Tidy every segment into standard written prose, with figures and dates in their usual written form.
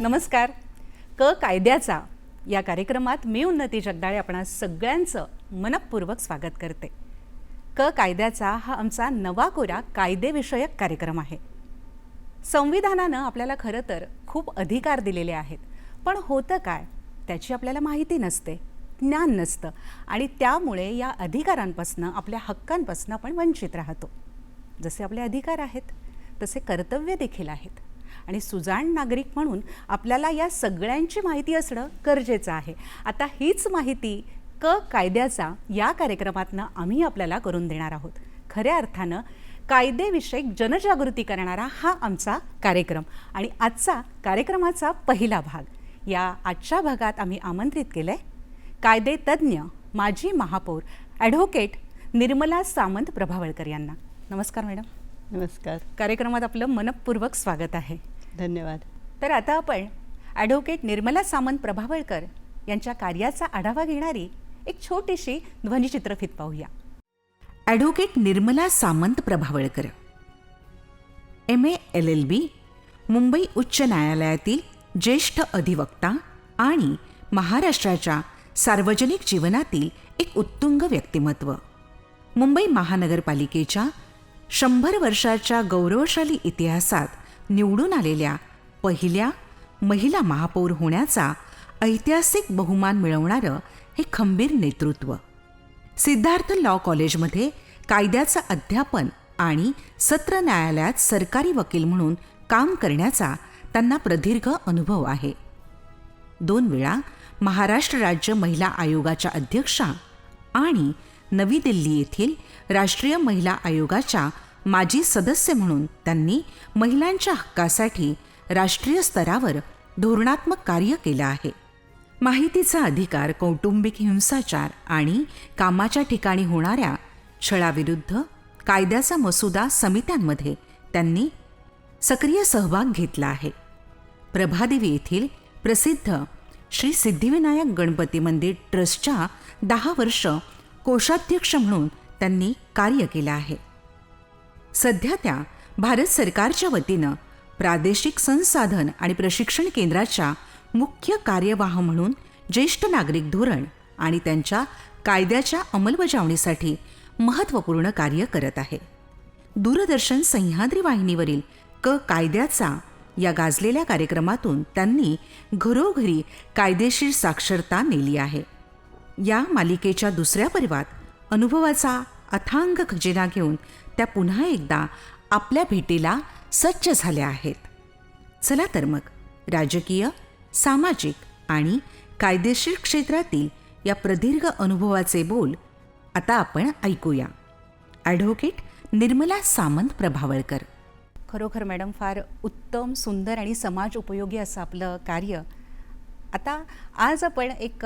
नमस्कार. कायद्याचा या कार्यक्रमात मी उन्नती जगदाळे आपणा सगळ्यांचं मनपूर्वक स्वागत करते. कायद्याचा हा आमचा नवा कोरा कायदेविषयक कार्यक्रम आहे. संविधानानं आपल्याला खरं तर खूप अधिकार दिलेले आहेत, पण होतं काय त्याची आपल्याला माहिती नसते, ज्ञान नसतं आणि त्यामुळे या अधिकारांपासून आपल्या हक्कांपासून आपण वंचित राहतो. जसे आपले अधिकार आहेत तसे कर्तव्य देखील आहेत आणि सुजाण नागरिक म्हणून आपल्याला या सगळ्यांची माहिती असणं गरजेचं आहे. आता हीच माहिती कायद्याचा या कार्यक्रमातनं आम्ही आपल्याला करून देणार आहोत. खऱ्या अर्थानं कायदेविषयक जनजागृती करणारा हा आमचा कार्यक्रम आणि आजचा कार्यक्रमाचा पहिला भाग. या आजच्या भागात आम्ही आमंत्रित केलं आहे कायदे तज्ज्ञ माजी महापौर ॲडव्होकेट निर्मला सामंत प्रभावळकर यांना. नमस्कार मॅडम. नमस्कार. कार्यक्रमात आपलं मनपूर्वक स्वागत आहे. धन्यवाद. तर आता आपण ॲडव्होकेट निर्मला सामंत प्रभावळकर यांच्या कार्याचा आढावा घेणारी एक छोटीशी ध्वनिचित्रफीत पाहूया. Advocate Nirmala Samant Prabhavalkar, MA LLB, Mumbai उच्च न्यायालयातील ज्येष्ठ अधिवक्ता आणि महाराष्ट्राच्या सार्वजनिक जीवनातील एक उत्तुंग व्यक्तिमत्व. मुंबई महानगरपालिकेच्या 100 वर्षाच्या गौरवशाली इतिहासात निवडून आलेल्या पहिल्या महिला महापौर होण्याचा ऐतिहासिक बहुमान मिळवणारं हे खंबीर नेतृत्व. सिद्धार्थ लॉ कॉलेजमध्ये कायद्याचं अध्यापन आणि सत्र न्यायालयात सरकारी वकील म्हणून काम करण्याचा त्यांना प्रदीर्घ अनुभव आहे. 2 वेळा महाराष्ट्र राज्य महिला आयोगाच्या अध्यक्षा आणि नवी दिल्ली येथील राष्ट्रीय महिला आयोगाच्या माजी सदस्य म्हणून त्यांनी महिलांच्या हक्कासाठी राष्ट्रीय स्तरावर धोरणात्मक कार्य केलं आहे. माहितीचा अधिकार, कौटुंबिक हिंसाचार आणि कामाच्या ठिकाणी होणाऱ्या छळाविरुद्ध कायद्याचा मसुदा समित्यांमध्ये त्यांनी सक्रिय सहभाग घेतला आहे. प्रभादेवी येथील प्रसिद्ध श्री सिद्धिविनायक गणपती मंदिर ट्रस्टच्या 10 वर्ष कोषाध्यक्ष म्हणून त्यांनी कार्य केलं आहे. सध्या त्या भारत सरकारच्या वतीनं प्रादेशिक संसाधन आणि प्रशिक्षण केंद्राच्या मुख्य कार्यवाह म्हणून ज्येष्ठ नागरिक धोरण आणि त्यांच्या कायद्याच्या अंमलबजावणीसाठी महत्त्वपूर्ण कार्य करत आहे. दूरदर्शन सह्याद्री वाहिनीवरील कायद्याचा या गाजलेल्या कार्यक्रमातून त्यांनी घरोघरी कायदेशीर साक्षरता नेली आहे. या मालिकेच्या दुसऱ्या पर्वात अनुभवाचा अथांग खजिना घेऊन त्या पुन्हा एकदा आपल्या भेटीला सज्ज झाल्या आहेत. चला तर मग राजकीय, सामाजिक आणि कायदेशीर क्षेत्रातील या प्रदीर्घ अनुभवाचे बोल आता आपण ऐकूया. ॲडव्होकेट निर्मला सामंत प्रभावळकर. खरोखर मॅडम फार उत्तम, सुंदर आणि समाज उपयोगी असं आपलं कार्य. आता आज आपण एक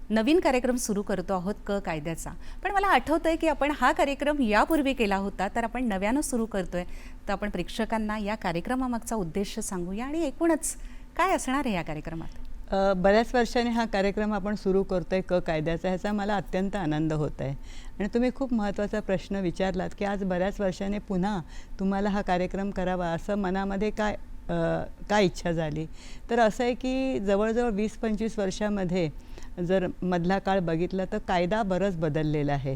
नवीन कार्यक्रम सुरू करतो आहोत कायद्याचा. पण मला आठवतं आहे की आपण हा कार्यक्रम यापूर्वी केला होता, तर आपण नव्यानं सुरू करतो आहे. तर आपण प्रेक्षकांना या कार्यक्रमामागचा उद्देश सांगूया आणि एकूणच काय असणार आहे या कार्यक्रमात. बऱ्याच वर्षांनी हा कार्यक्रम आपण सुरू करतो आहे कायद्याचा, ह्याचा मला अत्यंत आनंद होत आहे. आणि तुम्ही खूप महत्त्वाचा प्रश्न विचारलात की आज बऱ्याच वर्षांनी पुन्हा तुम्हाला हा कार्यक्रम करावा असं मनामध्ये काय इच्छा झाली. तर असं आहे की जवळजवळ 20-25 वर्षामध्ये जर मधला काळ बघितला तर कायदा बरंच बदललेला आहे.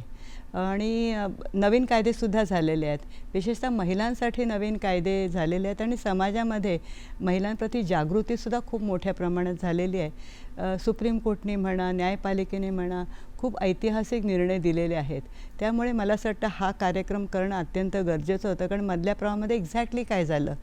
आणि नवीन कायदेसुद्धा झालेले आहेत. विशेषतः महिलांसाठी नवीन कायदे झालेले आहेत आणि समाजामध्ये महिलांप्रती जागृतीसुद्धा खूप मोठ्या प्रमाणात झालेली आहे. सुप्रीम कोर्टने म्हणा, न्यायपालिकेने म्हणा, खूप ऐतिहासिक निर्णय दिलेले आहेत. त्यामुळे मला असं वाटतं हा कार्यक्रम करणं अत्यंत गरजेचं होतं, कारण मधल्या प्रवाहामध्ये एक्झॅक्टली काय झालं,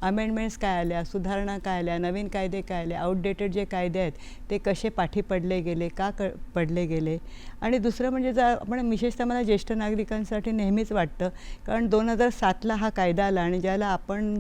अमेंडमेंट्स काय आल्या, सुधारणा काय आल्या, नवीन कायदे काय आले, आउटडेटेड जे कायदे आहेत ते कसे पाठी पडले गेले, का पडले गेले. आणि दुसरं म्हणजे जर आपण विशेषतः मला ज्येष्ठ नागरिकांसाठी नेहमीच वाटतं, कारण 2007ला हा कायदा आला आणि ज्याला आपण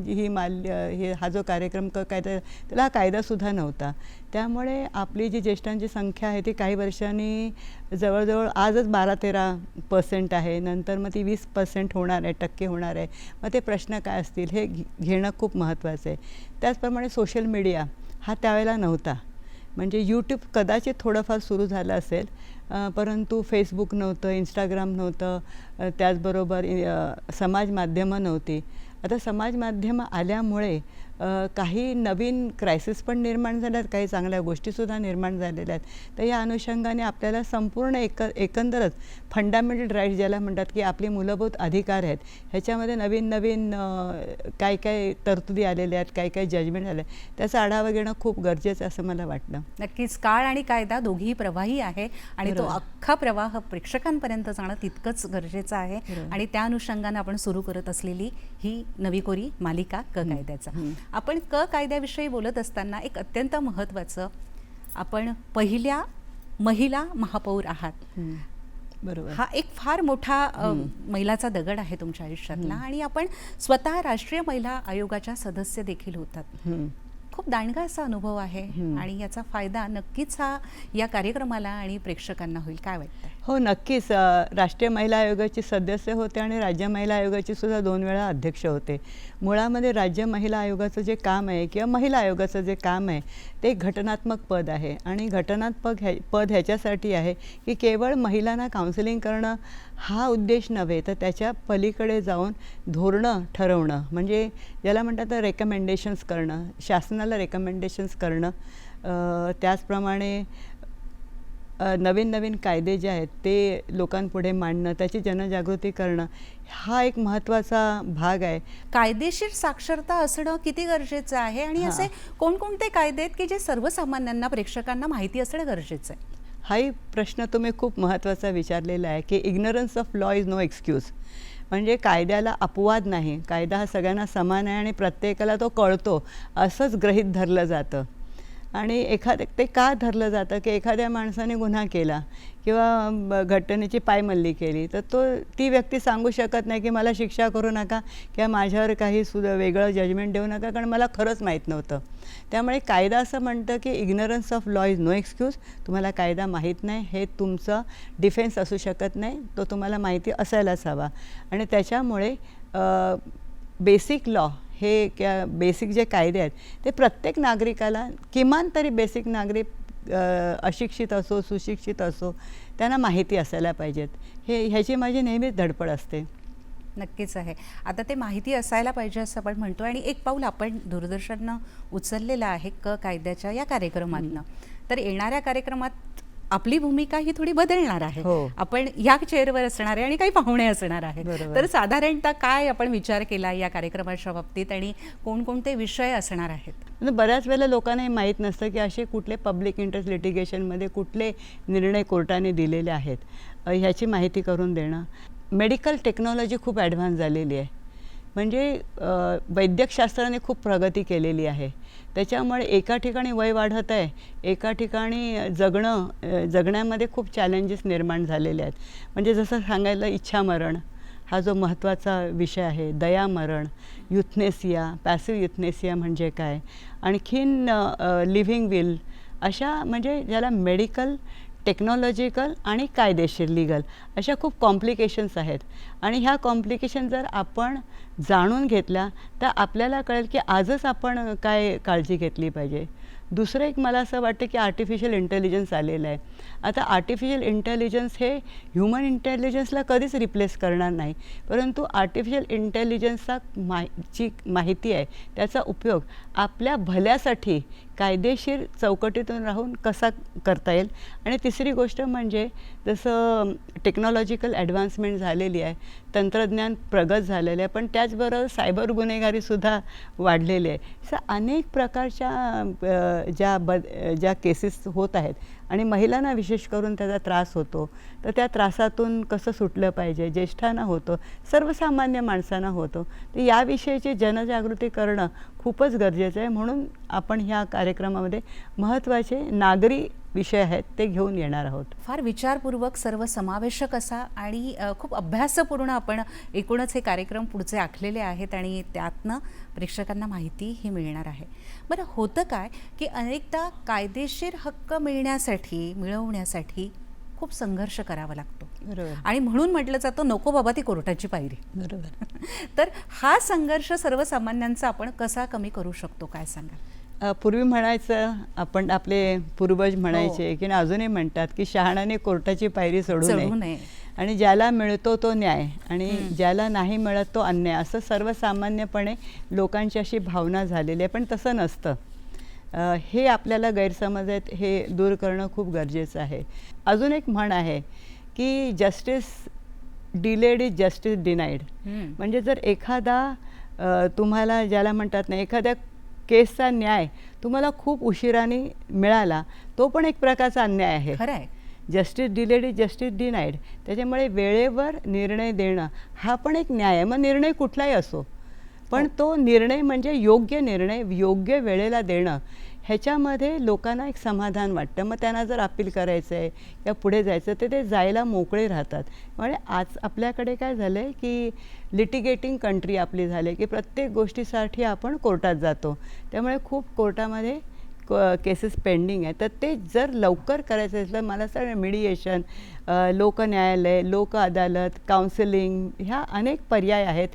हा जो कार्यक्रम कायदा त्याला हा कायदासुद्धा नव्हता. त्यामुळे आपली जी ज्येष्ठांची संख्या आहे ती काही वर्षांनी जवळजवळ आजच 12-13% आहे, नंतर मग ती 20% होणार आहे, टक्के होणार आहे. मग ते प्रश्न काय असतील हे घेणं खूप महत्त्वाचं आहे. त्याचप्रमाणे सोशल मीडिया हा त्यावेळेला नव्हता. म्हणजे यूट्यूब कदाचित थोडंफार सुरू झालं असेल, परंतु फेसबुक नव्हतं, इंस्टाग्राम नव्हतं, त्याचबरोबर समाज माध्यमं नव्हती. आता समाज माध्यमं आल्यामुळे काही नवीन क्रायसिस पण निर्माण झाल्यात, काही चांगल्या गोष्टीसुद्धा निर्माण झालेल्या आहेत. तर या अनुषंगाने आपल्याला संपूर्ण एकंदरच फंडामेंटल राईट्स ज्याला म्हणतात, की आपली मूलभूत अधिकार आहेत, ह्याच्यामध्ये नवीन नवीन काय काय तरतुदी आलेल्या आहेत, काय काय जजमेंट आले, त्याचा आढावा घेणं खूप गरजेचं असं मला वाटतं. नक्कीच काळ आणि कायदा दोघेही प्रवाही आहे आणि तो अख्खा प्रवाह प्रेक्षकांपर्यंत जाणं तितकंच गरजेचं आहे. आणि त्या अनुषंगाने आपण सुरू करत असलेली ही नवी कोरी मालिका क कायद्याचा. आपण क कायद्याविषयी बोलत असताना एक अत्यंत महत्त्वाचं, आपण पहिल्या महिला महापौर आहात. बरोबर. हा एक फार मोठा मैलाचा दगड आहे तुमच्या आयुष्यातला. आणि आपण स्वतः राष्ट्रीय महिला आयोगाच्या सदस्य देखील होतात. खूप दांडगा असा अनुभव आहे आणि याचा फायदा नक्कीच हा या कार्यक्रमाला आणि प्रेक्षकांना होईल. काय वाटतं? हो, नक्कीच. राष्ट्रीय महिला आयोगाचे सदस्य होते आणि राज्य महिला आयोगाचे सुद्धा 2 वेळा अध्यक्ष होते. मुळामध्ये राज्य महिला आयोगाचं जे काम आहे किंवा महिला आयोगाचं जे काम आहे ते घटनात्मक पद आहे. आणि घटनात्मक पद ह्याच्यासाठी आहे की केवळ महिलांना काउन्सिलिंग करणं हा उद्देश नव्हे, तर त्याच्या पलीकडे जाऊन धोरणं ठरवणं, म्हणजे ज्याला म्हणतात तर रेकमेंडेशन्स करणं, शासनाला रेकमेंडेशन्स करणं, त्याचप्रमाणे नवीन नवीन कायदे जे आहेत ते लोकांपुढे मांडणं, त्याची जनजागृती करणं, हा एक महत्त्वाचा भाग आहे. कायदेशीर साक्षरता असणं किती गरजेचं आहे आणि असे कोणकोणते कायदे आहेत की जे सर्वसामान्यांना प्रेक्षकांना माहिती असणं गरजेचं आहे? हाही प्रश्न तुम्ही खूप महत्त्वाचा विचारलेला आहे की ignorance of law is no excuse. म्हणजे कायद्याला अपवाद नाही, कायदा हा सगळ्यांना समान आहे आणि प्रत्येकाला तो कळतो असंच गृहीत धरलं जातं. आणि ते का धरलं जातं की एखाद्या माणसाने गुन्हा केला किंवा घटनेची पायमल्ली केली तर ती व्यक्ती सांगू शकत नाही की मला शिक्षा करू नका किंवा माझ्यावर काही वेगळं जजमेंट देऊ नका, कारण मला खरंच माहीत नव्हतं. त्यामुळे कायदा असं म्हणतं की ignorance of law is no excuse. तुम्हाला कायदा माहीत नाही हे तुमचं डिफेन्स असू शकत नाही, तो तुम्हाला माहिती असायलाच हवा. आणि त्याच्यामुळे बेसिक लॉ हे बेसिक जे कायदे आहेत ते प्रत्येक नागरिकाला, किमान तरी बेसिक नागरिक अशिक्षित असो सुशिक्षित असो, त्यांना माहिती असायला पाहिजेत. ह्याची माझी नेहमीच धडपड असते. नक्कीच आहे. आता ते माहिती असायला पाहिजे असं आपण म्हणतो आणि एक पाऊल आपण दूरदर्शननं उचललेलं आहे क कायद्याच्या या कार्यक्रमातनं. तर येणाऱ्या कार्यक्रमात आपली भूमिका ही थोडी बदलणार आहे. आपण या चेअरवर असणार आहे आणि काही पाहुणे असणार आहेत. तर साधारणतः काय आपण विचार केला या कार्यक्रमाच्या बाबतीत आणि कोणकोणते विषय असणार आहेत? बऱ्याच वेळेला लोकांना हे माहीत नसतं की असे कुठले पब्लिक इंटरेस्ट लिटिगेशनमध्ये कुठले निर्णय कोर्टाने दिलेले आहेत, ह्याची माहिती करून देणं. मेडिकल टेक्नॉलॉजी खूप ॲडव्हान्स झालेली आहे, म्हणजे वैद्यकशास्त्राने खूप प्रगती केलेली आहे. त्याच्यामुळे एका ठिकाणी वय वाढत आहे, एका ठिकाणी जगण्यामध्ये खूप चॅलेंजेस निर्माण झालेले आहेत. म्हणजे जसं सांगायला इच्छामरण हा जो महत्त्वाचा विषय आहे, दयामरण, युथनेसिया, पॅसिव्ह युथनेसिया म्हणजे काय, आणखीन लिव्हिंग विल, अशा म्हणजे ज्याला मेडिकल, टेक्नॉलॉजिकल आणि कायदेशीर लीगल अशा खूप कॉम्प्लिकेशन्स आहेत. आणि ह्या कॉम्प्लिकेशन जर आपण जाणून घेतल्या तर आपल्याला कळेल की आजच आपण काय काळजी घेतली पाहिजे. दुसरं एक मला असं वाटतं की आर्टिफिशियल इंटेलिजन्स आलेलं आहे. आता आर्टिफिशियल इंटेलिजन्स हे ह्युमन इंटेलिजन्सला कधीच रिप्लेस करणार नाही, परंतु आर्टिफिशियल इंटेलिजन्सचा जी माहिती आहे त्याचा उपयोग आपल्या भल्यासाठी कायदेशीर चौकटीतून राहून कसा करता येईल. आणि तिसरी गोष्ट म्हणजे जसं टेक्नॉलॉजिकल ॲडव्हान्समेंट झालेली आहे, तंत्रज्ञान प्रगत झालेलं आहे, पण त्याचबरोबर सायबर गुन्हेगारीसुद्धा वाढलेली आहे. असं अनेक प्रकारच्या ज्या केसेस होत आहेत आणि महिलांना विशेष करून त्याचा त्रास होतो, तर त्या त्रासातून कसं सुटलं पाहिजे, ज्येष्ठांना होतं, सर्वसामान्य माणसांना होतं, तर याविषयीची जनजागृती करणं खूपच गरजेचं आहे. म्हणून आपण ह्या कार्यक्रमामध्ये महत्त्वाचे नागरी विषय आहेत ते घेऊन येणार आहोत. फार विचारपूर्वक सर्वसमावेशक असा आणि खूप अभ्यासपूर्ण आपण एकूणच हे कार्यक्रम पुढचे आखलेले आहेत आणि त्यातनं प्रेक्षकांना माहितीही मिळणार आहे. बरं, होतं काय की अनेकदा कायदेशीर हक्क मिळवण्यासाठी खूप संघर्ष करावा लागतो. बरोबर. आणि म्हणून म्हटलं जातं नको बाबा ती कोर्टाची पायरी. बरोबर. तर हा संघर्ष सर्वसामान्यांचा आपण कसा कमी करू शकतो, काय सांगा? पूर्वी म्हणायचं, आपण आपले पूर्वज म्हणायचे की अजूनही म्हणतात की शहाण्याने कोर्टाची पायरी सोडू नये, आणि ज्याला मिळतो तो न्याय आणि ज्याला नाही मिळत तो अन्याय, असं सर्वसामान्यपणे लोकांची अशी भावना झालेली आहे. पण तसं नसतं. हे आपल्याला गैरसमज आहेत, हे दूर करणं खूप गरजेचं आहे. अजून एक म्हण आहे की justice delayed is justice denied. म्हणजे जर एखादा तुम्हाला ज्याला म्हणतात ना, एखाद्या केसचा न्याय तुम्हाला खूप उशिराने मिळाला, तो पण एक प्रकारचा अन्याय आहे. खरं आहे. Justice delayed is justice denied. त्याच्यामुळे वेळेवर निर्णय देणं हा पण एक न्याय आहे. मग निर्णय कुठलाही असो, पण तो निर्णय म्हणजे योग्य निर्णय योग्य वेळेला देणं, ह्याच्यामध्ये लोकांना एक समाधान वाटतं. मग त्यांना जर अपील करायचं आहे किंवा पुढे जायचं तर ते जायला मोकळे राहतात. म्हणजे आज आपल्याकडे काय झालं आहे की लिटिगेटिंग कंट्री आपली झाली की प्रत्येक गोष्टीसाठी आपण कोर्टात जातो. त्यामुळे खूप कोर्टामध्ये केसेस पेंडिंग आहे. तर ते जर लवकर करायचं असेल तर मला असं मीडिएशन, लोकन्यायालय, लोक अदालत, काउन्सिलिंग, ह्या अनेक पर्याय आहेत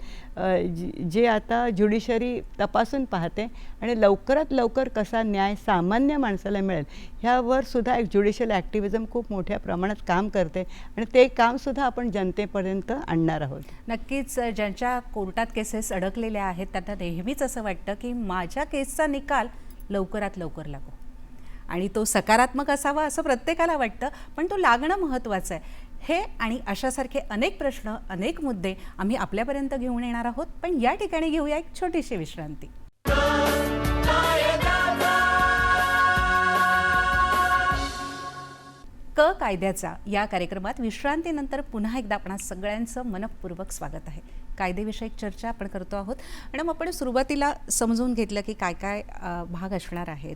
जे आता ज्युडिशरी तपासून पाहते आणि लवकरात लवकर कसा न्याय सामान्य माणसाला मिळेल ह्यावर सुद्धा एक ज्युडिशियल ॲक्टिव्हिजम खूप मोठ्या प्रमाणात काम करते आणि ते कामसुद्धा आपण जनतेपर्यंत आणणार आहोत. नक्कीच. ज्यांच्या कोर्टात केसेस अडकलेल्या आहेत त्यांना नेहमीच असं वाटतं की माझ्या केसचा निकाल लवकरात लवकर लागो आणि तो सकारात्मक असावा असं प्रत्येकाला वाटतं, पण तो लागणं महत्त्वाचं आहे. हे आणि अशासारखे अनेक प्रश्न, अनेक मुद्दे आम्ही आपल्यापर्यंत घेऊन येणार आहोत, पण या ठिकाणी घेऊया एक छोटीशी विश्रांती. कायद्याचा या कार्यक्रमात विश्रांतीनंतर पुन्हा एकदा आपणा सगळ्यांचं मनपूर्वक स्वागत आहे. कायदेविषयक चर्चा आपण करतो आहोत. मॅडम, आपण सुरुवातीला समजून घेतलं की काय काय भाग असणार आहेत,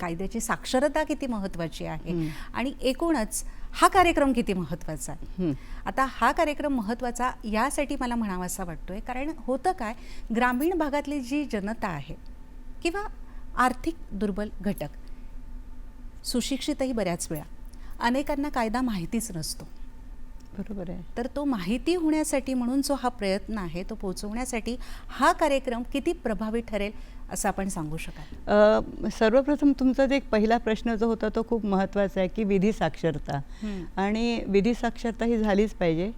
कायद्याची साक्षरता किती महत्त्वाची आहे आणि एकूणच हा कार्यक्रम किती महत्त्वाचा आहे. आता हा कार्यक्रम महत्त्वाचा यासाठी मला म्हणावासा वाटतोय कारण होतं काय, ग्रामीण भागातली जी जनता आहे किंवा आर्थिक दुर्बल घटक, सुशिक्षितही बऱ्याच वेळा, अनेकांना कायदा माहितीच नसतो. बरोबर आहे. तर तो माहिती होण्यासाठी म्हणून जो हा प्रयत्न आहे तो पोहोचवण्यासाठी हा कार्यक्रम किती प्रभावी ठरेल असं आपण सांगू शकाल? सर्वप्रथम तुमचा जो एक पहिला प्रश्न जो होता तो खूप महत्त्वाचा आहे की विधी साक्षरता. आणि विधी साक्षरता ही झालीच पाहिजे.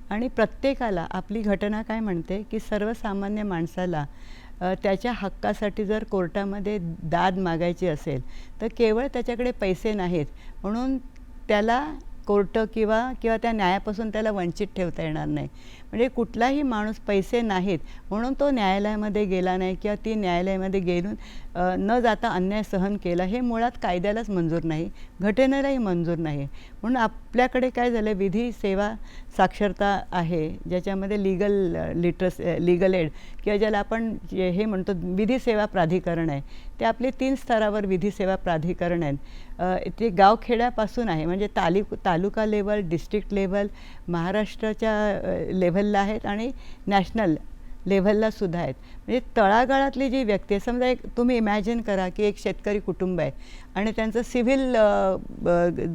आणि प्रत्येकाला, आपली घटना काय म्हणते की सर्वसामान्य माणसाला त्याच्या हक्कासाठी जर कोर्टामध्ये दाद मागायची असेल तर केवळ त्याच्याकडे पैसे नाहीत म्हणून त्याला कोर्ट किंवा त्या न्यायापासून त्याला वंचित ठेवता येणार नाही. म्हणजे कुठलाही माणूस पैसे नाहीत म्हणून तो न्यायालयामध्ये गेला नाही किंवा ती न्यायालयामध्ये गेून न जाता अन्याय सहन केला, हे मुळात कायद्यालाच मंजूर नाही, घटनेलाही मंजूर नाही. म्हणून आपल्याकडे काय झालं, विधी सेवा साक्षरता आहे ज्याच्यामध्ये लीगल एड किंवा ज्याला आपण हे म्हणतो विधी सेवा प्राधिकरण आहे. ते आपले 3 स्तरावर विधी सेवा प्राधिकरण आहेत. ते गावखेड्यापासून आहे, म्हणजे तालुका लेवल, डिस्ट्रिक्ट लेवल, महाराष्ट्राच्या लेव्हलला आहेत आणि नॅशनल लेव्हलला सुद्धा आहेत. म्हणजे तळागाळातली जी व्यक्ती आहे, समजा एक तुम्ही इमॅजिन करा की एक शेतकरी कुटुंब आहे आणि त्यांचं सिव्हिल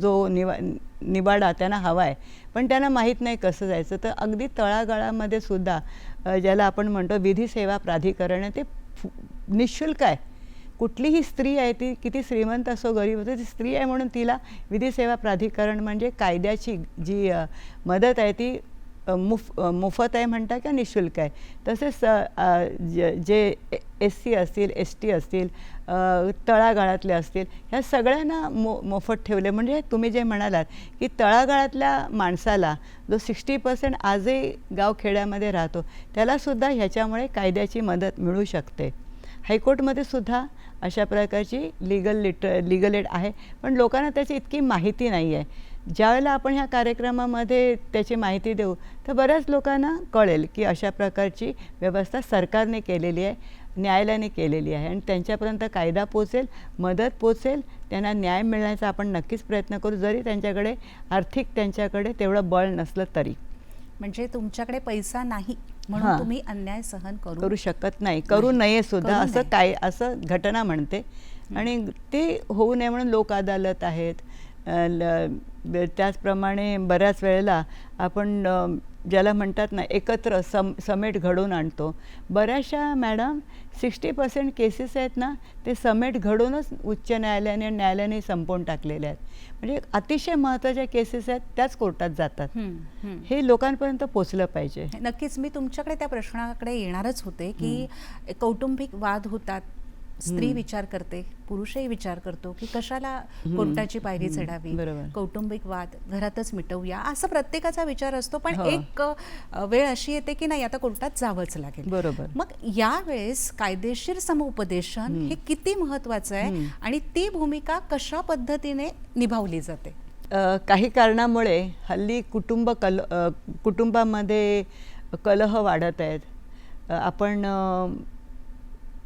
जो निवाडा त्यांना हवा आहे पण त्यांना माहीत नाही कसं जायचं, तर अगदी तळागाळामध्ये सुद्धा ज्याला आपण म्हणतो विधी सेवा प्राधिकरण आहे, ते निःशुल्क आहे. कुठलीही स्त्री आहे ती किती श्रीमंत असो गरीब असो ती स्त्री आहे म्हणून तिला विधी सेवा प्राधिकरण म्हणजे कायद्याची जी मदत आहे ती मोफत आहे म्हणता किंवा निःशुल्क आहे. तसेच जे SC असतील ST असतील तळागाळातले असतील ह्या सगळ्यांना मोफत ठेवले. म्हणजे तुम्ही जे म्हणालात की तळागाळातल्या माणसाला जो 60% आजही गावखेड्यामध्ये राहतो त्यालासुद्धा ह्याच्यामुळे कायद्याची मदत मिळू शकते. हायकोर्टमध्ये सुद्धा अशा प्रकारची लीगल एड आहे, पण लोकांना त्याची इतकी माहिती नाही आहे. ज्यावेळेला आपण ह्या कार्यक्रमामध्ये त्याची माहिती देऊ तर बऱ्याच लोकांना कळेल की अशा प्रकारची व्यवस्था सरकारने केलेली आहे, न्यायालयाने केलेली आहे आणि त्यांच्यापर्यंत कायदा पोचेल, मदत पोचेल, त्यांना न्याय मिळण्याचा आपण नक्कीच प्रयत्न करू, जरी त्यांच्याकडे आर्थिक त्यांच्याकडे तेवढं बळ नसलं तरी. म्हणजे तुमच्याकडे पैसा नाही म्हणून हां. तुम्ही अन्याय सहन करू शकत नाही, करू नये सुद्धा करू असं नये. काय असं घटना म्हणते. आणि ते होऊ नये म्हणून लोक अदालत आहेत. त्याचप्रमाणे बऱ्याच वेळेला आपण ज्याला म्हणतात ना एकत्र समेट घडवून आणतो. बऱ्याचशा मॅडम 60% केसेस आहेत ना ते समेट घडवूनच उच्च न्यायालयाने आणि न्यायालयाने संपवून टाकलेले आहेत. म्हणजे अतिशय महत्त्वाच्या केसेस आहेत त्याच कोर्टात जातात. हे लोकांपर्यंत पोचलं पाहिजे. नक्कीच मी तुमच्याकडे त्या प्रश्नाकडे येणारच होते की कौटुंबिक वाद होतात, स्त्री विचार करते, पुरुषही विचार करतो की कशाला कोर्टाची पायरी चढावी, बरोबर. कौटुंबिक वाद घरातच मिटवूया असा प्रत्येकाचा विचार असतो. पण हो. एक वेळ अशी येते की नाही आता कोर्टात जावंच लागेल. बरोबर. मग यावेळेस कायदेशीर समुपदेशन हे किती महत्वाचं आहे आणि ती भूमिका कशा पद्धतीने निभावली जाते? काही कारणामुळे हल्ली कुटुंबामध्ये कलह वाढत आहेत. आपण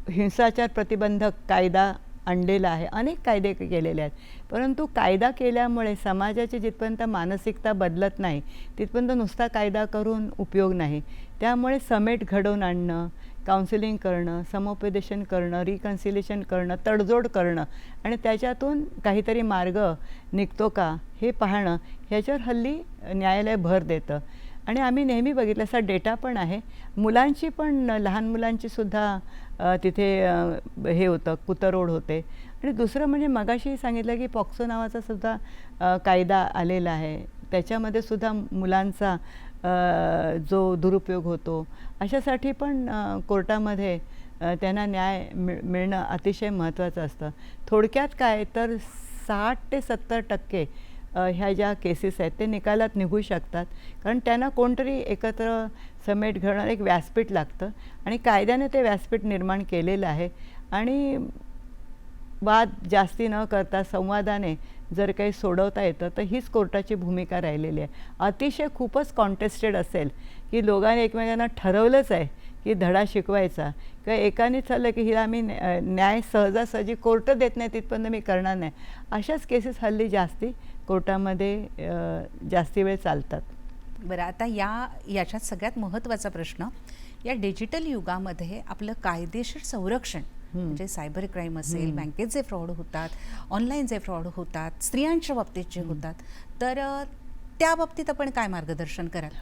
हिंसाचार प्रतिबंधक कायदा आणलेला आहे, अनेक कायदे केलेले आहेत, परंतु कायदा केल्यामुळे समाजाची जिथपर्यंत मानसिकता बदलत नाही तिथपर्यंत नुसता कायदा करून उपयोग नाही. त्यामुळे समेट घडवून आणणं, काउन्सिलिंग करणं, समुपदेशन करणं, रिकन्सिलेशन करणं, तडजोड करणं आणि त्याच्यातून काहीतरी मार्ग निघतो का हे पाहणं, ह्याच्यावर हल्ली न्यायालय भर देतं. आणि आम्ही नेहमी बघितलं असा डेटा पण आहे, मुलांची पण लहान मुलांची सुद्धा तिथे हे होतं, कुतरोड होते. आणि दुसरं म्हणजे मगाशी सांगितलं की पॉक्सो नावाचा सुद्धा कायदा आलेला आहे, त्याच्यामध्ये सुद्धा मुलांचा जो दुरुपयोग होतो अशासाठी पण कोर्टामध्ये त्यांना न्याय मिळणं अतिशय महत्त्वाचं असतं. थोडक्यात काय तर 60 ते 70% ह्या ज्या केसेस आहेत ते निकालात निघू शकतात, कारण त्यांना कोणतरी एकत्र समेट घडवणं एक व्यासपीठ लागतं आणि कायद्याने ते व्यासपीठ निर्माण केलेलं आहे. आणि वाद जास्ती न करता संवादाने जर काही सोडवता येतं तर हीच कोर्टाची भूमिका राहिलेली आहे. अतिशय खूपच कॉन्टेस्टेड असेल की दोघांनी एकमेकांना ठरवलंच आहे की धडा शिकवायचा किंवा एकाने चाललं की हिला आम्ही न्याय सहजासहजी कोर्ट देत नाही तिथपर्यंत मी करणार नाही, अशाच केसेस हल्ली जास्ती कोर्टामध्ये जास्ती वेळ चालतात. बरं, आता याच्यात सगळ्यात महत्त्वाचा प्रश्न, या डिजिटल युगामध्ये आपलं कायदेशीर संरक्षण म्हणजे सायबर क्राईम असेल, बँकेत जे फ्रॉड होतात, ऑनलाईन जे फ्रॉड होतात, स्त्रियांच्या बाबतीत जे होतात, तर त्या बाबतीत आपण काय मार्गदर्शन कराल?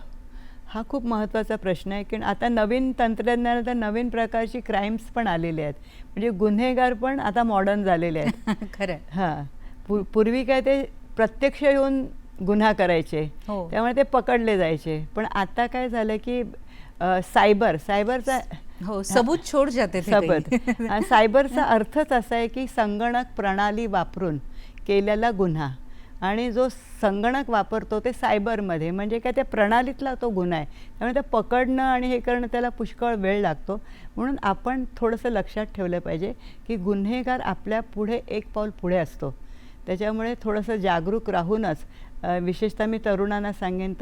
हा खूप महत्त्वाचा प्रश्न आहे की आता नवीन तंत्रज्ञानात नवीन प्रकारची क्राईम्स पण आलेले आहेत. म्हणजे गुन्हेगार पण आता मॉडर्न झालेले आहेत. खरं. हां, पूर्वी काय ते प्रत्यक्ष येऊन गुन्हा करायचे, हो. त्यामुळे ते पकडले जायचे. पण आता काय झालं की सायबरचा हो, सबूत छोड जाते ते काही. सायबरचा अर्थच असा आहे की संगणक प्रणाली वापरून केलेला गुन्हा, आणि जो संगणक वापरतो ते सायबरमध्ये म्हणजे काय त्या प्रणालीतला तो गुन्हा आहे. त्यामुळे ते पकडणं आणि हे करणं त्याला पुष्कळ वेळ लागतो. म्हणून आपण थोडंसं लक्षात ठेवलं पाहिजे की गुन्हेगार आपल्या पुढे एक पाऊल पुढे असतो. त्याच्यामुळे थोडंसं जागरूक राहूनच विशेषतः मी तरुणांना सांगेन,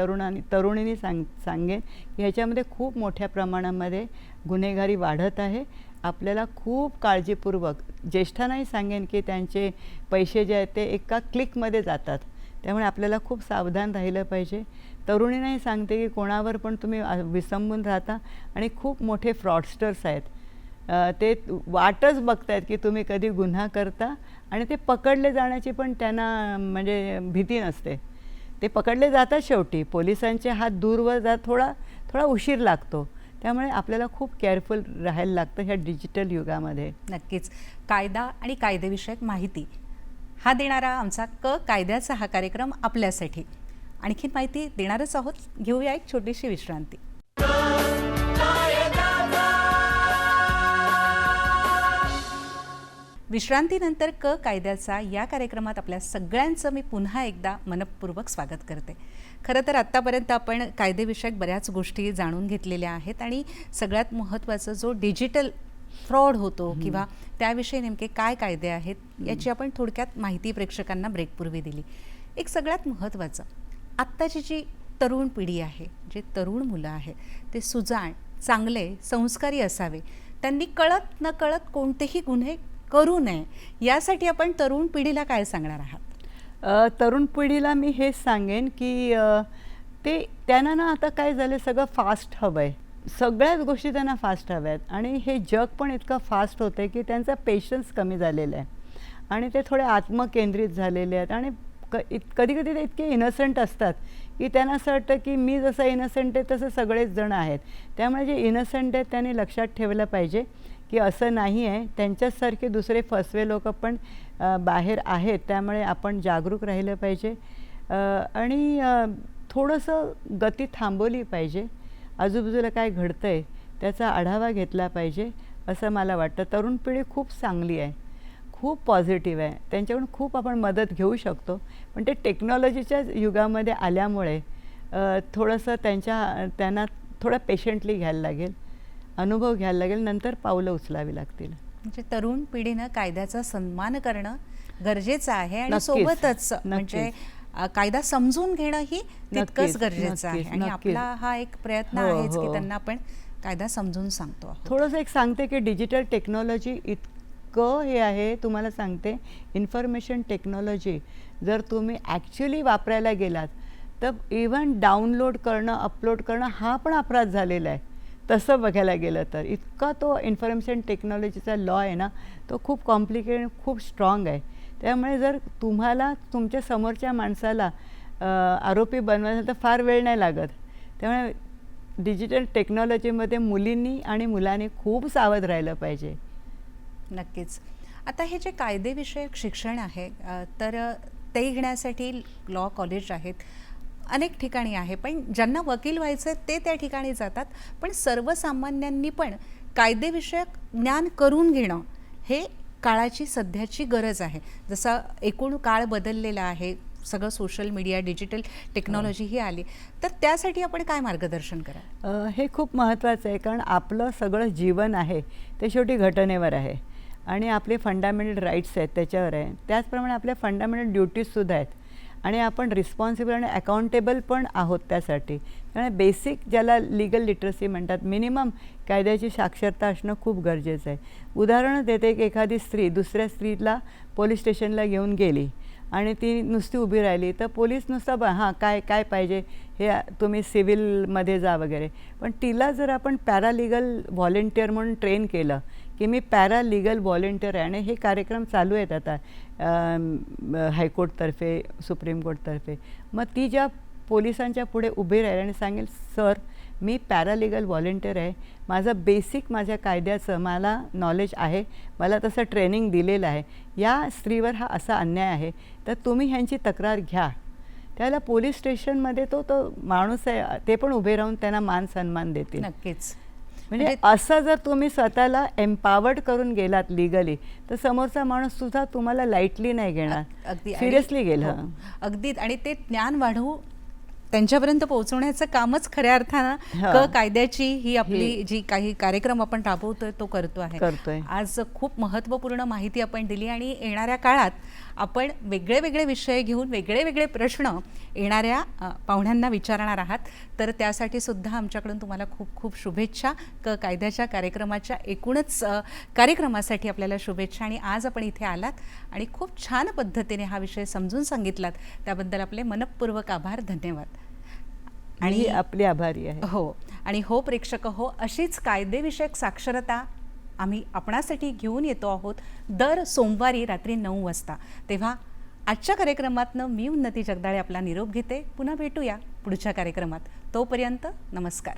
तरुणींनी सांगेन की ह्याच्यामध्ये खूप मोठ्या प्रमाणामध्ये गुन्हेगारी वाढत आहे. आपल्याला खूप काळजीपूर्वक, ज्येष्ठांनाही सांगेन की त्यांचे पैसे जे आहेत ते एका क्लिकमध्ये जातात, त्यामुळे आपल्याला खूप सावधान राहिलं पाहिजे. तरुणींनाही सांगते की कोणावर पण तुम्ही विसंबून राहता आणि खूप मोठे फ्रॉडस्टर्स आहेत, ते वाटच बघतायत की तुम्ही कधी गुन्हा करता आणि ते पकडले जाण्याची पण त्यांना म्हणजे भीती नसते. ते पकडले जातात शेवटी, पोलिसांचे हात दूरवर जात थोडा उशीर लागतो. त्यामुळे आपल्याला खूप केअरफुल राहायला लागतं ह्या डिजिटल युगामध्ये. नक्कीच. कायदा आणि कायदेविषयक माहिती हा देणारा आमचा कायद्याचा हा कार्यक्रम आपल्यासाठी. आणखीन माहिती देणारच आहोत. घेऊया एक छोटीशी विश्रांती. विश्रांतीनंतर कायद्याचा या कार्यक्रमात आपल्या सगळ्यांचं मी पुन्हा एकदा मनपूर्वक स्वागत करते. खरं तर आत्तापर्यंत आपण कायदेविषयक बऱ्याच गोष्टी जाणून घेतलेल्या आहेत आणि सगळ्यात महत्त्वाचं जो डिजिटल फ्रॉड होतो किंवा त्याविषयी नेमके काय कायदे आहेत याची आपण थोडक्यात माहिती प्रेक्षकांना ब्रेकपूर्वी दिली. एक सगळ्यात महत्त्वाचं, आत्ताची जी तरुण पिढी आहे, जे तरुण मुलं आहे, ते सुजाण, चांगले, संस्कारी असावे. त्यांनी कळत नकळत कोणतेही गुन्हे करू नये, यासाठी आपण तरुण पिढीला काय सांगणार आहात? तरुण पिढीला मी हेच सांगेन की त्यांना ना आता काय झालं, सगळं फास्ट हवं आहे. सगळ्याच गोष्टी त्यांना फास्ट हव्या आहेत आणि हे जग पण इतकं फास्ट होतं आहे की त्यांचा पेशन्स कमी झालेला आहे आणि ते थोडे आत्मकेंद्रित झालेले आहेत आणि कधी कधी ते इतके इनोसंट असतात की त्यांना असं वाटतं की मी जसं इनोसंट आहे तसं सगळेच जण आहेत. त्यामुळे जे इनोसंट आहेत त्यांनी लक्षात ठेवलं पाहिजे की असं नाही आहे, त्यांच्याचसारखे दुसरे फसवे लोक पण बाहेर आहेत. त्यामुळे आपण जागरूक राहिलं पाहिजे आणि थोडंसं गती थांबवली पाहिजे. आजूबाजूला काय घडतं आहे त्याचा आढावा घेतला पाहिजे असं मला वाटतं. तरुण पिढी खूप चांगली आहे, खूप पॉझिटिव्ह आहे, त्यांच्याकडून खूप आपण मदत घेऊ शकतो. पण ते टेक्नॉलॉजीच्या युगामध्ये आल्यामुळे थोडंसं त्यांना थोडं पेशंटली घ्यायला लागेल, अनुभव घ्यायला लागेल, नंतर पावलं उचलावी लागतील. म्हणजे तरुण पिढीनं कायद्याचा सन्मान करणं गरजेचं आहे आणि नक्कीच, सोबतच म्हणजे कायदा समजून घेणंही तितकंच नक्कीच, गरजेचं आहे. आणि नक्कीच. आपला हा एक प्रयत्न हो, आहेच की हो. त्यांना आपण कायदा समजून सांगतो आहोत. थोडंसं एक सांगते की डिजिटल टेक्नॉलॉजी इतकं हे आहे, तुम्हाला सांगते, इन्फॉर्मेशन टेक्नॉलॉजी जर तुम्ही ॲक्च्युली वापरायला गेलात तर इव्हन डाउनलोड करणं, अपलोड करणं हा पण अपराध झालेला आहे. तसं बघायला गेलं तर इतका तो इन्फॉर्मेशन टेक्नॉलॉजीचा लॉ आहे ना, तो खूप कॉम्प्लिकेटेड, खूप स्ट्रॉंग आहे. त्यामुळे जर तुम्हाला तुमच्या समोरच्या माणसाला आरोपी बनवायचं तर फार वेळ नाही लागत. त्यामुळे डिजिटल टेक्नॉलॉजीमध्ये मुलींनी आणि मुलांनी खूप सावध राहिलं पाहिजे. नक्कीच. आता हे जे कायदेविषयक शिक्षण आहे तर ते घेण्यासाठी लॉ कॉलेज आहेत, अनेक ठिकाणी आहे. पण ज्यांना वकील व्हायचं आहे ते त्या ठिकाणी जातात. पण सर्वसामान्यांनी पण कायदेविषयक ज्ञान करून घेणं हे काळाची सध्याची गरज आहे. जसं एकूण काळ बदललेला आहे, सगळं सोशल मीडिया, डिजिटल टेक्नॉलॉजी ही आली, तर त्यासाठी आपण काय मार्गदर्शन कराल? हे खूप महत्त्वाचं आहे, कारण आपलं सगळं जीवन आहे ते शेवटी घटनेवर आहे आणि आपले फंडामेंटल राईट्स आहेत त्याच्यावर आहे. त्याचप्रमाणे आपल्या फंडामेंटल ड्युटीजसुद्धा आहेत आणि आपण रिस्पॉन्सिबल आणि अकाउंटेबल पण आहोत त्यासाठी. त्यामुळे बेसिक ज्याला लिगल लिटरसी म्हणतात, मिनिमम कायद्याची साक्षरता असणं खूप गरजेचं आहे. उदाहरणं देते की एखादी स्त्री दुसऱ्या स्त्रीला पोलीस स्टेशनला घेऊन गेली आणि ती नुसती उभी राहिली तर पोलीस नुसतं हां काय काय पाहिजे हे तुम्ही सिव्हिलमध्ये जा वगैरे. पण तिला जर आपण पॅरालिगल व्हॉलेंटिअर म्हणून ट्रेन केलं की मी पॅरालिगल व्हॉलेंटिअर आहे आणि हे कार्यक्रम चालू आहेत आता हायकोर्टतर्फे, सुप्रीम कोर्टतर्फे, मग ती ज्या पोलिसांच्या पुढे उभी राहील आणि सांगेल, सर मी पॅरालिगल व्हॉलेंटिअर आहे, माझं बेसिक माझ्या कायद्याचं मला नॉलेज आहे, मला तसं ट्रेनिंग दिलेलं आहे, या स्त्रीवर हा असा अन्याय आहे, तर तुम्ही ह्यांची तक्रार घ्या. त्याला पोलीस स्टेशनमध्ये तो माणूस आहे ते पण उभे राहून त्यांना मान सन्मान देतील. नक्कीच. म्हणजे असं जर तुम्ही स्वतःला एम्पावर्ड करून गेलात लिगली तर समोरचा माणूस सुद्धा तुम्हाला लाईटली नाही घेणार, अगदी सिरियसली गेलं. अगदी. आणि ते ज्ञान वाढवू त्यांच्यापर्यंत पोहोचवण्याचं कामच खऱ्या अर्थानं कायद्याची ही आपली जी काही कार्यक्रम आपण राबवतोय तो करतोय. आज खूप महत्त्वपूर्ण माहिती आपण दिली आणि येणाऱ्या काळात आपण वेगळे वेगळे विषय घेऊन वेगळे वेगळे प्रश्न येणाऱ्या पाहुण्यांना विचारणार आहात. तर त्यासाठी सुद्धा आमच्याकडून तुम्हाला खूप खूप शुभेच्छा. कायद्याच्या कार्यक्रमाच्या एकूणच कार्यक्रमासाठी आपल्याला शुभेच्छा. आणि आज आपण इथे आलात आणि खूप छान पद्धतीने हा विषय समजून सांगितलात, त्याबद्दल आपले मनःपूर्वक आभार, धन्यवाद. आणि आपली आभारी आहे. हो. आणि हो प्रेक्षक हो, अशीच कायदेविषयक साक्षरता आम्ही आपणासाठी घेऊन येतो आहोत दर सोमवारी रात्री 9 वाजता. तेव्हा आजच्या कार्यक्रमातनं मी उन्नती जगदाळे आपला निरोप घेते. पुन्हा भेटूया पुढच्या कार्यक्रमात. तोपर्यंत नमस्कार.